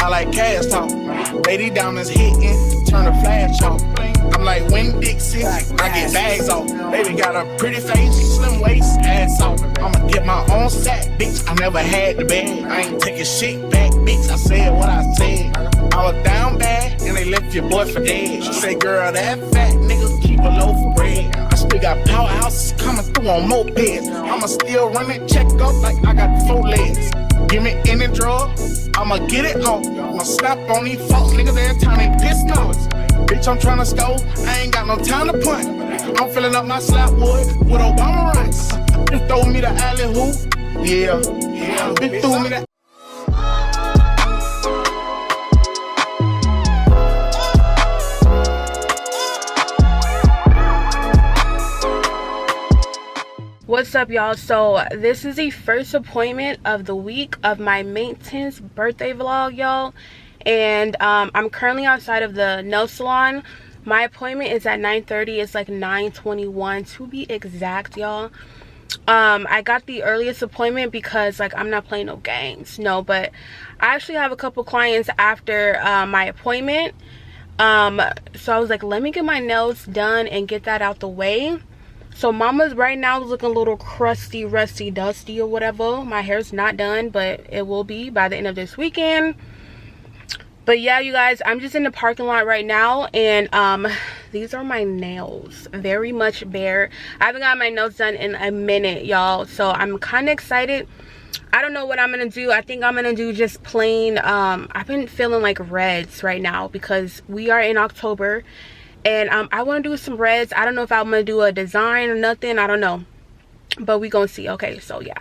I like cash talk. Lady diamonds hitting, turn the flash off. I'm like Winn-Dixie, I get bags off. Baby got a pretty face, slim waist, ass off. I'ma get my own sack, bitch. I never had the bag. I ain't taking shit back, bitch. I said what I said. I was down bad, and they left your boy for dead. She said, girl, that fat nigga keep a loaf of bread. I still got powerhouses coming through on mopeds. I'ma still run it, check up like I got 4 legs. Give me any drug, I'ma get it off. I'ma snap on these fuck niggas every time they piss notes. Bitch, I'm tryna score, I ain't got no time to punt. I'm filling up my slap wood with Obama runs. Bitch throw me the alley hoop, yeah. Bitch threw me the. What's up, y'all? So this is the first appointment of the week of my maintenance birthday vlog, y'all, and I'm currently outside of the nail salon. My appointment is at 9:30. It's like 9:21 to be exact, y'all. I got the earliest appointment because like I'm not playing no games, no, but I actually have a couple clients after my appointment, so I was like, let me get my nails done and get that out the way. So mama's right now is looking a little crusty, rusty, dusty or whatever. My hair's not done, but it will be by the end of this weekend. But yeah, you guys, I'm just in the parking lot right now, and these are my nails. Very much bare. I haven't got my nails done in a minute, y'all, so I'm kind of excited. I don't know what I'm gonna do. I think I'm gonna do just plain I've been feeling like reds right now because we are in October, and I want to do some reds. I don't know if I'm gonna do a design or nothing. I don't know, but we gonna see. Okay, so yeah.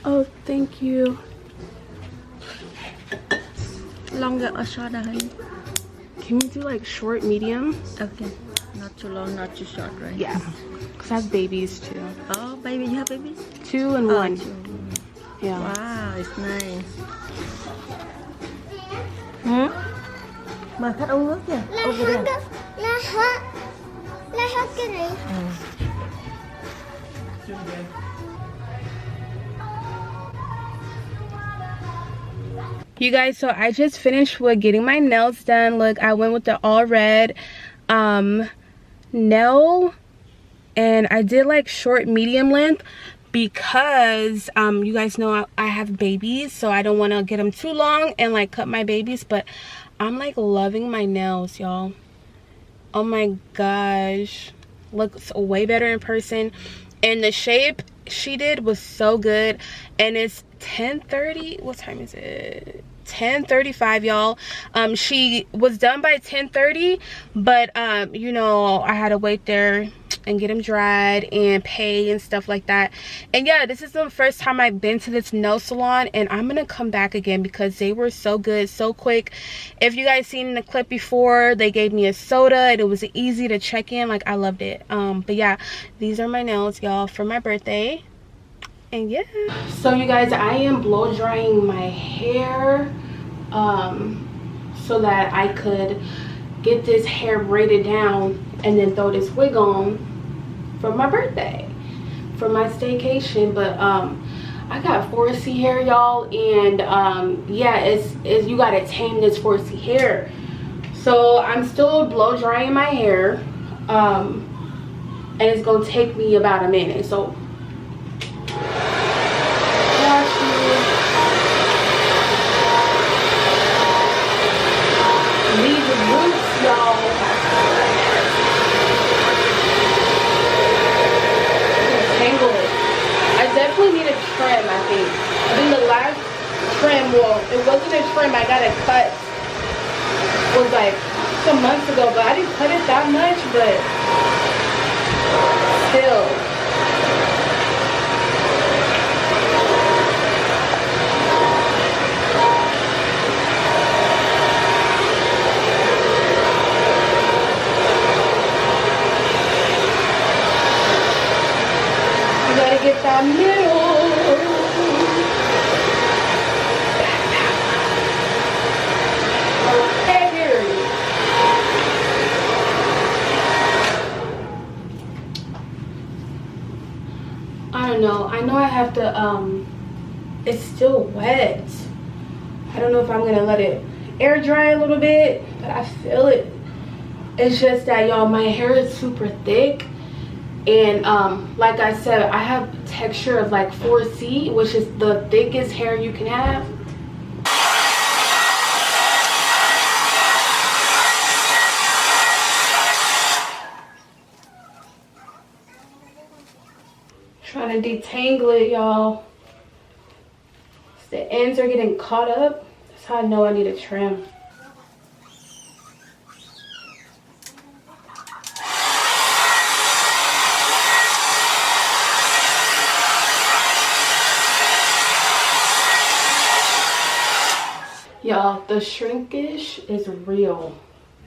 Oh, thank you. Longer or shorter, honey? Can we do like short, medium? Okay. Not too long, not too short, right? Yeah. Because I have babies too. Oh, baby, you have babies? 2 and 1. 2. Yeah. Wow, it's nice. Mà khách uống nước kìa. Over there. Là hết cái này. You guys, so I just finished with getting my nails done. Look, I went with the all red nail, and I did like short, medium length because you guys know I have babies, so I don't want to get them too long and like cut my babies. But I'm like loving my nails, y'all. Oh my gosh, looks way better in person, and the shape she did was so good. And it's 10:30. What time is it? 10:35, y'all. She was done by 10:30, but you know, I had to wait there and get them dried and pay and stuff like that. And yeah, this is the first time I've been to this nail salon, and I'm gonna come back again because they were so good, so quick. If you guys seen the clip before, they gave me a soda and it was easy to check in. Like, I loved it. But yeah, these are my nails, y'all, for my birthday. And yeah, so you guys, I am blow drying my hair so that I could get this hair braided down and then throw this wig on for my birthday, for my staycation. But I got 4C hair, y'all, and yeah, it's you gotta tame this 4C hair. So I'm still blow drying my hair, and it's gonna take me about a minute. So these roots, y'all, tangle it. I definitely need a trim. I think the last trim, well, it wasn't a trim, I got a cut, was like some months ago, but I didn't cut it that much, but still. Get that middle. Okay, here. know I have to, it's still wet. I don't know if I'm gonna let it air dry a little bit, but I feel it. It's just that, y'all, my hair is super thick. And like I said, I have texture of like 4C, which is the thickest hair you can have. Trying to detangle it, y'all. The ends are getting caught up. That's how I know I need a trim. Y'all, the shrinkage is real,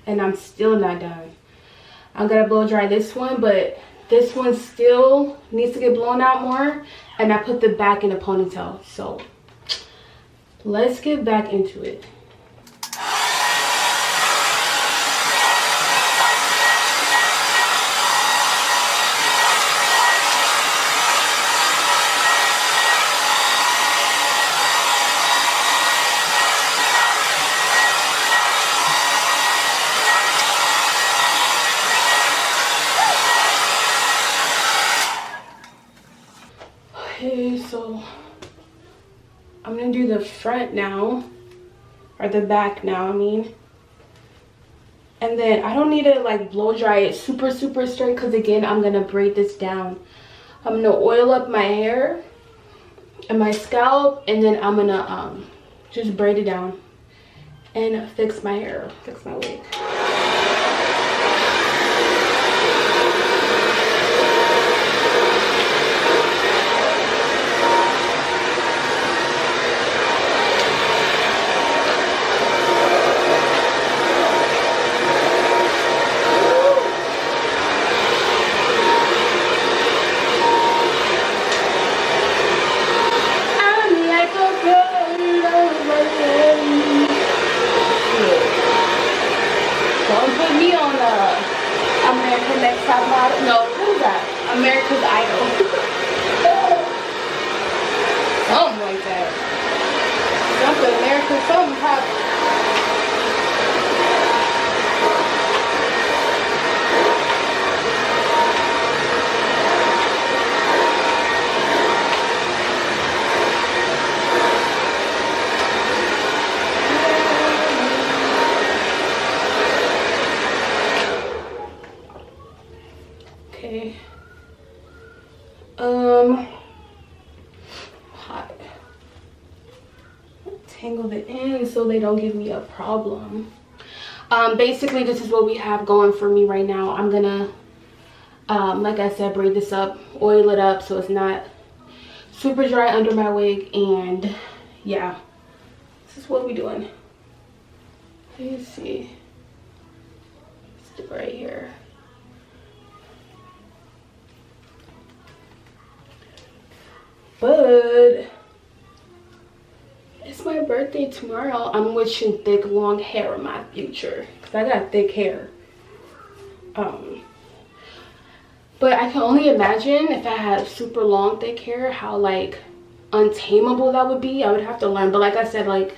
and I'm still not done. I'm gonna blow dry this one, but this one still needs to get blown out more, and I put the back in a ponytail. So let's get back into it. Okay, so I'm gonna do the front now, or the back now, I mean. And then I don't need to like blow dry it super straight, because again, I'm gonna braid this down. I'm gonna oil up my hair and my scalp, and then I'm gonna just braid it down and fix my hair, fix my wig. America's Idol. Something like that. Something American, something pop. Okay. Hot. Tangle the ends so they don't give me a problem. Basically, this is what we have going for me right now. I'm gonna, like I said, braid this up, oil it up so it's not super dry under my wig, and yeah, this is what we're doing. Let's see. Stick right here. But it's my birthday tomorrow. I'm wishing thick long hair in my future, because I got thick hair. But I can only imagine if I had super long thick hair, how like untamable that would be. I would have to learn. But like I said, like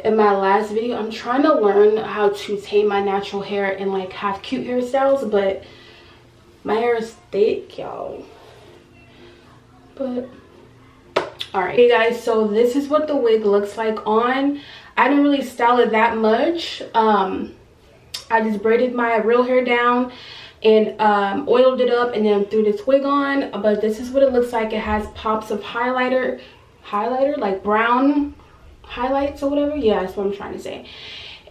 in my last video, I'm trying to learn how to tame my natural hair and like have cute hairstyles, but my hair is thick, y'all. But alright, hey guys, so this is what the wig looks like on. I didn't really style it that much. I just braided my real hair down and oiled it up and then threw this wig on. But this is what it looks like. It has pops of highlighter, like brown highlights or whatever. Yeah, that's what I'm trying to say.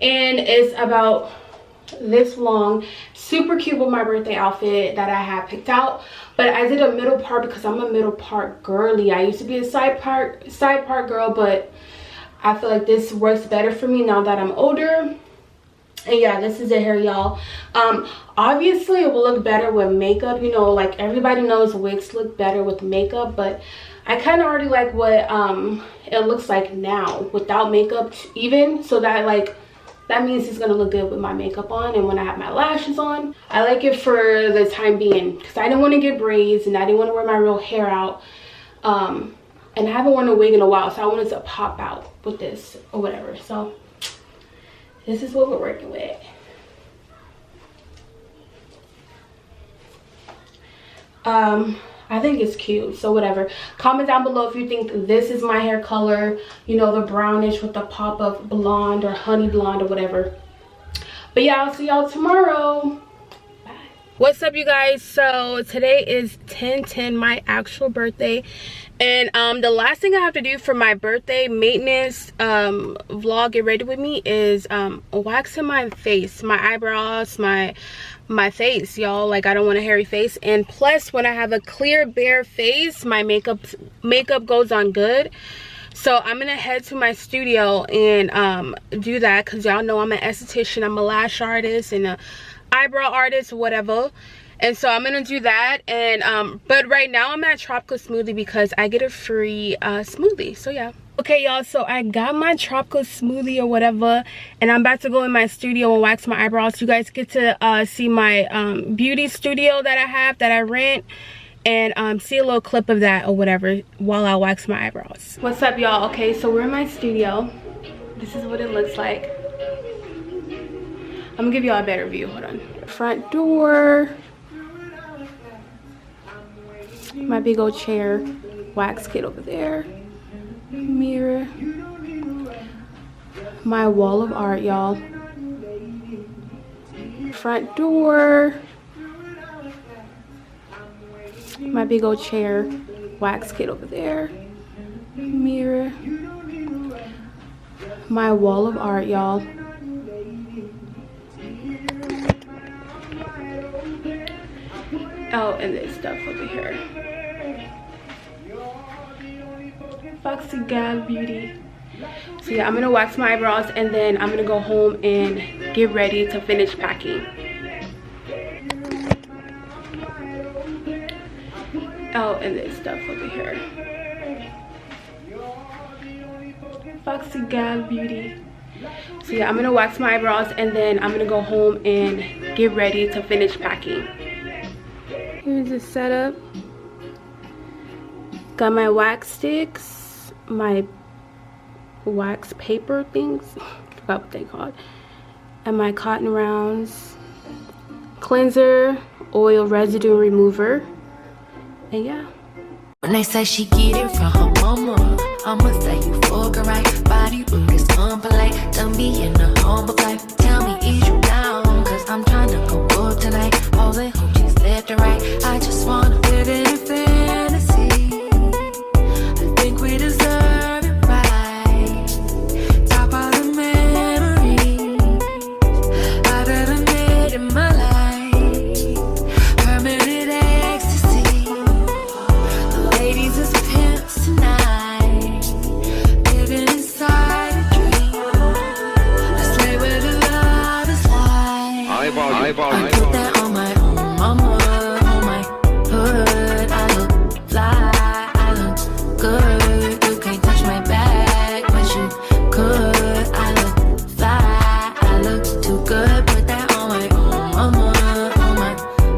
And it's about this long. Super cute with my birthday outfit that I have picked out. But I did a middle part because I'm a middle part girly. I used to be a side part girl, but I feel like this works better for me now that I'm older. And yeah, this is it here, y'all. Obviously it will look better with makeup, you know, like everybody knows wigs look better with makeup, but I kind of already like what it looks like now without makeup even, so that like that means it's gonna look good with my makeup on and when I have my lashes on. I like it for the time being because I didn't want to get braids and I didn't want to wear my real hair out. And I haven't worn a wig in a while, so I wanted to pop out with this or whatever. So this is what we're working with. I think it's cute, so whatever. Comment down below if you think this is my hair color, you know, the brownish with the pop of blonde or honey blonde or whatever. But yeah, I'll see y'all tomorrow. Bye. What's up, you guys? So today is 10/10, my actual birthday, and the last thing I have to do for my birthday maintenance vlog, get ready with me, is waxing my face, my eyebrows, my face, y'all. Like, I don't want a hairy face, and plus when I have a clear bare face, my makeup goes on good. So I'm gonna head to my studio and do that, because y'all know I'm an esthetician, I'm a lash artist and a eyebrow artist or whatever. And so I'm gonna do that, and but right now I'm at Tropical Smoothie because I get a free smoothie. So yeah. Okay, y'all, so I got my tropical smoothie or whatever, and I'm about to go in my studio and wax my eyebrows. You guys get to see my beauty studio that I have, that I rent, and see a little clip of that or whatever while I wax my eyebrows. What's up, y'all? Okay, so we're in my studio. This is what it looks like. I'm gonna give y'all a better view. Hold on. Front door, my big old chair, wax kit over there, mirror, my wall of art, y'all. Front door, my big old chair, wax kit over there, mirror, my wall of art, y'all. Oh, and this stuff over here. Foxy Gal Beauty. So yeah, I'm gonna wax my eyebrows, and then I'm gonna go home and get ready to finish packing. Oh, and this stuff over here. Foxy Gal Beauty. So yeah, I'm gonna wax my eyebrows, and then I'm gonna go home and get ready to finish packing. Here's the setup. Got my wax sticks, my wax paper things, forgot what they called, and my cotton rounds, cleanser, oil residue remover, and yeah. When they say she get it from her mama, I'ma say you fuck her right. Body rude is unpolite. Done be in the humble life. Tell me, is you down? Cause I'm trying to go up tonight. Posing hoochies left and right. I just wanna live in a fantasy. I think we deserve it right. Top of the memories I've ever made in my life. Permanent ecstasy. The ladies is pimps tonight. Living inside a dream. Let's play where the love is like. I put that on my own mama, on my hood. I look fly, I look good. You can't touch my back, but you could. I look fly, I look too good. Put that on my own mama, on my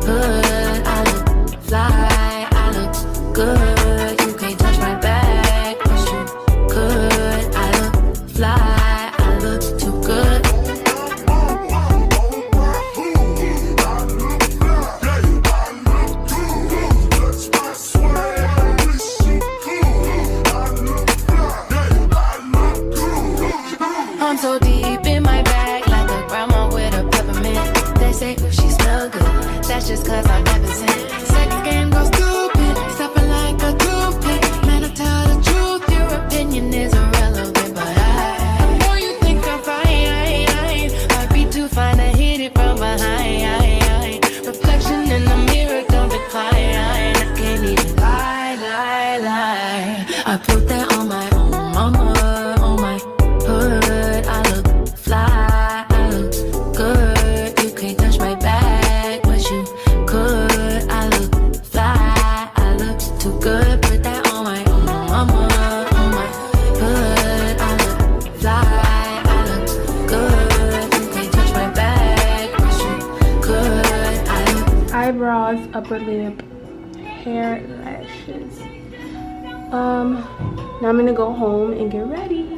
hood. I look fly, I look good. You can't touch my back, but you could. I look fly, I look too good. I'm so deep in my bag, like a grandma with a peppermint. They say, ooh, she smell good. That's just cause I'm never seen. Sex game goes stupid, stepping like a toothpick. Man, I tell the truth, your opinion is irrelevant. But I know you think I'm fine. I'd be too fine to hit it from behind. Reflection in the mirror, don't decline. I can't even lie. I put that on my own mama, on my hood. I look fly, I look good. You can't touch my back, but you could. I look fly, I look too good. Put that on my own mama, on my hood. I look fly, I look good. You can't touch my back, but you could. I look Eyebrows, upper lip, hair, lashes. Now I'm gonna go home and get ready.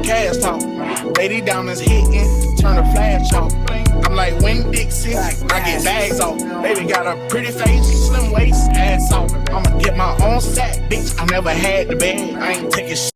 Cash talk, lady diamonds hitting, turn the flash off. I'm like Win Dixie, I get bags off. Baby got a pretty face, slim waist, ass off. I'ma get my own sack, bitch. I never had the bag, I ain't taking shit.